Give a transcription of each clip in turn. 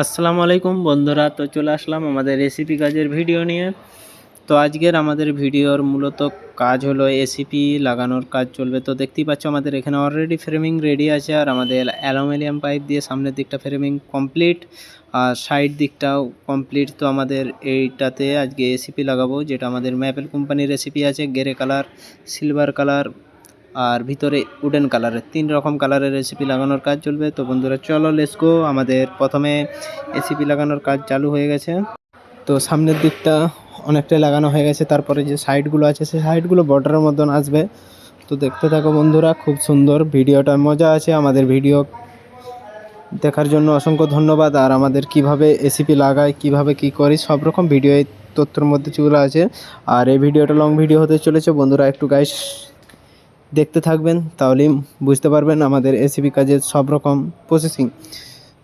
আসসালামু আলাইকুম বন্ধুরা, তো চলে আসলাম আমাদের রেসিপি কাজের ভিডিও নিয়ে। তো আজকের আমাদের ভিডিওর মূলত কাজ হলো এসিপি লাগানোর কাজ চলবে। তো দেখতেই পাচ্ছ আমাদের এখানে অলরেডি ফ্রেমিং রেডি আছে, আর আমাদের অ্যালুমিনিয়াম পাইপ দিয়ে সামনের দিকটা ফ্রেমিং কমপ্লিট, আর সাইড দিকটাও কমপ্লিট। তো আমাদের এইটাতে আজকে এসিপি লাগাবো, যেটা আমাদের ম্যাপেল কোম্পানির রেসিপি আছে, গ্রে কালার, সিলভার কালার আর ভিতরে উডেন কালারের 3 রকম কালারের রেসিপি লাগানোর কাজ চলবে। তো বন্ধুরা চলো লেটস গো। আমাদের প্রথমে এসিপি লাগানোর কাজ চালু হয়ে গেছে। তো সামনের দিকটা অনেকটাই লাগানো হয়ে গেছে, তারপরে যে সাইডগুলো আছে সেই সাইডগুলো বর্ডারের মতন আসবে। তো দেখতে থাকো বন্ধুরা, খুব সুন্দর ভিডিওটা, মজা আছে। আমাদের ভিডিও দেখার জন্য অসংখ্য ধন্যবাদ। আর আমাদের কিভাবে এসিপি লাগাই, কিভাবে কি করি, সব রকম ভিডিও এই তথ্যের মধ্যে চলে আছে। আর এই ভিডিওটা লং ভিডিও হতে চলেছে বন্ধুরা, একটু গাইস দেখতে থাকবেন, তাহলেই বুঝতে পারবেন আমাদের এসিপি কাজের সব রকম প্রসেসিং।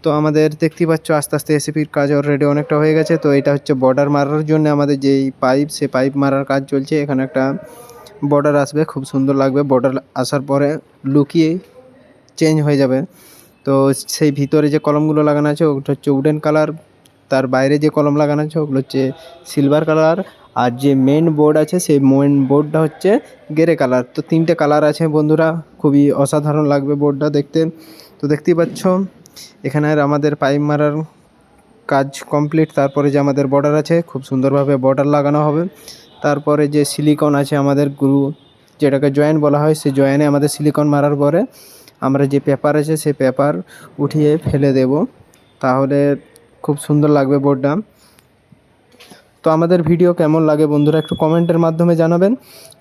তো আমাদের দেখতেই পাচ্ছ আস্তে আস্তে এসিপির কাজ অলরেডি অনেকটা হয়ে গেছে। তো এটা হচ্ছে বর্ডার মারার জন্য আমাদের যেই পাইপ, সে পাইপ মারার কাজ চলছে। এখানে একটা বর্ডার আসবে, খুব সুন্দর লাগবে। বর্ডার আসার পরে লুকিয়ে চেঞ্জ হয়ে যাবে। তো সেই ভিতরে যে কলমগুলো লাগানো আছে ওটা হচ্ছে উডেন কালার, তার বাইরে যে কলম লাগানো আছে ওগুলো হচ্ছে সিলভার কালার, আর যে মেন বোর্ড আছে সেই মেন বোর্ডটা হচ্ছে গ্রে কালার। তো 3টে কালার আছে বন্ধুরা, খুবই অসাধারণ লাগবে বোর্ডটা দেখতে। তো দেখতেই পাচ্ছ এখানে আর আমাদের পাইপ মারার কাজ কমপ্লিট। তারপরে যে আমাদের বর্ডার আছে, খুব সুন্দরভাবে বর্ডার লাগানো হবে। তারপরে যে সিলিকন আছে আমাদের গ্লু, যেটাকে জয়েন বলা হয়, সেই জয়েনে আমাদের সিলিকন মারার পরে আমরা যে পেপার আছে সেই পেপার উঠিয়ে ফেলে দেব, তাহলে খুব সুন্দর লাগবে বোর্ডটা। তো আমাদের ভিডিও কেমন লাগে বন্ধুরা একটু কমেন্টের মাধ্যমে জানাবেন।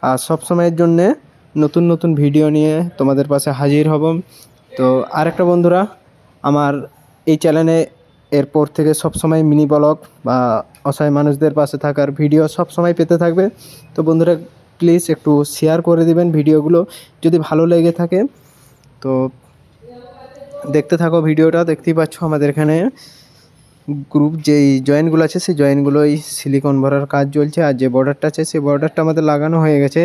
আর সব সময়ের জন্যে নতুন নতুন ভিডিও নিয়ে তোমাদের পাশে হাজির হব। তো আরেকটা বন্ধুরা, আমার এই চ্যানেলে এরপর থেকে সবসময় মিনি ব্লগ বা অসহায় মানুষদের পাশে থাকার ভিডিও সব সময় পেতে থাকবে। তো বন্ধুরা প্লিজ একটু শেয়ার করে দিবেন ভিডিওগুলো যদি ভালো লেগে থাকে। তো দেখতে থাকো ভিডিওটা। দেখতেই পাচ্ছ আমাদের এখানে গ্রুপ যেই জয়েন্টগুলো আছে সেই জয়েন্টগুলোই সিলিকন ভরার কাজ চলছে, আর যে বর্ডারটা আছে সেই বর্ডারটা আমাদের লাগানো হয়ে গেছে।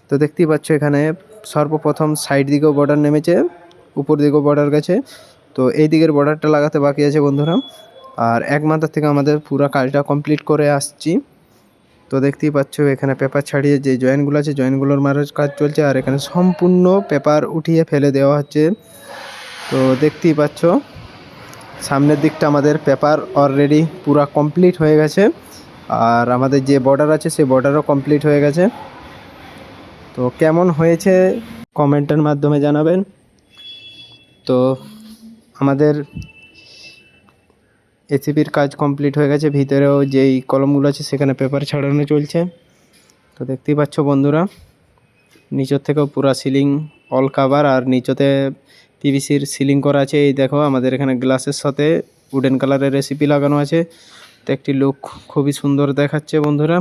তো দেখতেই পাচ্ছ এখানে সর্বপ্রথম সাইড দিকেও বর্ডার নেমেছে, উপর দিকেও বর্ডার গেছে। তো এই দিকের বর্ডারটা লাগাতে বাকি আছে বন্ধুরা। আর এক মাথা থেকে আমাদের পুরো কাজটা কমপ্লিট করে আসছি। তো দেখতেই পাচ্ছ এখানে পেপার ছাড়িয়ে যে জয়েন্টগুলো আছে জয়েন্টগুলোর মারার কাজ চলছে, আর এখানে সম্পূর্ণ পেপার উঠিয়ে ফেলে দেওয়া হচ্ছে। তো দেখতেই পাচ্ছ সামনের দিকটা আমাদের পেপার অলরেডি পুরো কমপ্লিট হয়ে গেছে, আর আমাদের যে বর্ডার আছে সেই বর্ডারও কমপ্লিট হয়ে গেছে। তো কেমন হয়েছে কমেন্টের মাধ্যমে জানাবেন। তো আমাদের এসিপির কাজ কমপ্লিট হয়ে গেছে, ভিতরেও যেই কলমগুলো আছে সেখানে পেপার ছাড়ানো চলছে। তো দেখতেই পাচ্ছ বন্ধুরা নিচের থেকেও পুরো সিলিং অল কাভার, আর নিচতে পিভিসির সিলিং করা আছে। এই দেখো আমাদের এখানে গ্লাসের সাথে উডেন কালারের রেসিপি লাগানো আছে। তো একটি লুক খুবই সুন্দর দেখাচ্ছে বন্ধুরা।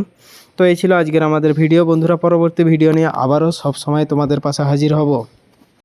তো এই ছিল আজকের আমাদের ভিডিও বন্ধুরা, পরবর্তী ভিডিও নিয়ে আবারও সব সময় তোমাদের পাশে হাজির হব।